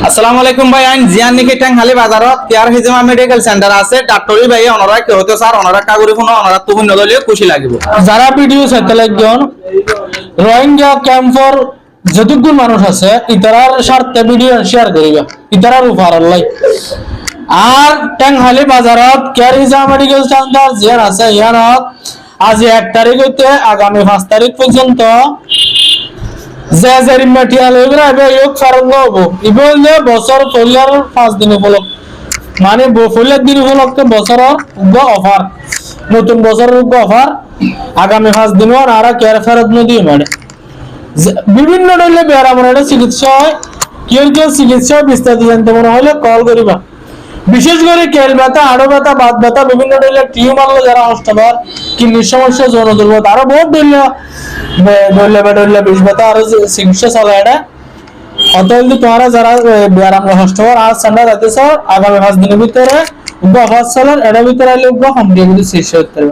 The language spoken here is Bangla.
আসসালামু আলাইকুম ভাই, আইন জিয়ান নিকে ট্যাং হালি বাজারত কেয়ার হিজমা মেডিকেল সেন্টার আছে ডাক্তারি ভাই অনরা কে হতে স্যার অনরা কাগুরি ফোন অনরা তুহিন নদলিয়ে খুশি লাগিব যারা ভিডিও চাইতে লাগজন রোহিঙ্গা ক্যাম্পর যতগুলো মানুষ আছে ইতারার স্বার্থে ভিডিও শেয়ার করিবা ইতারার উপহার লাই আর ট্যাংহালি বাজারত কেয়ার হিজমা মেডিকেল সেন্টার জিয়ান আছে ইয়ানত আজ 1 তারিখ হইতে আগামী 5 তারিখ পর্যন্ত যে মেটেরিয়াল এগুলো এক ফারঙ্গ হবো ইবলে বছর চলার 5 দিন উপলক্ষে মানে ফুলের দিন উপলক্ষে বছরের অফার নতুন বছরের অফার আগামী 5 দিন আর কেয়ার ফেরত নদী মানে বিভিন্ন ধরনের বেড়া চিকিৎসা হয় কেউ চিকিৎসা বিস্তারিত জানতে মনে হলে কল করিবা বিশেষ করে কেল ব্যথা আড়ো ব্যথা বাত ব্যথা বিভিন্ন ধরনের টিউমার যারা অষ্টবার কিডনির সমস্যা যৌন দুর্বলতা আরো বহুত ধরলে বিষ ব্যথা আরো চিকিৎসা চলে এটা অতএব তোমরা যারা ব্যায়াম হষ্টবার আর ঠান্ডা যাইতেছ আগামী 5 দিনের ভিতরে উগ্র অফার চলার এর ভিতরে আইলে উগ্র কম দিয়ে চিকিৎসা করতে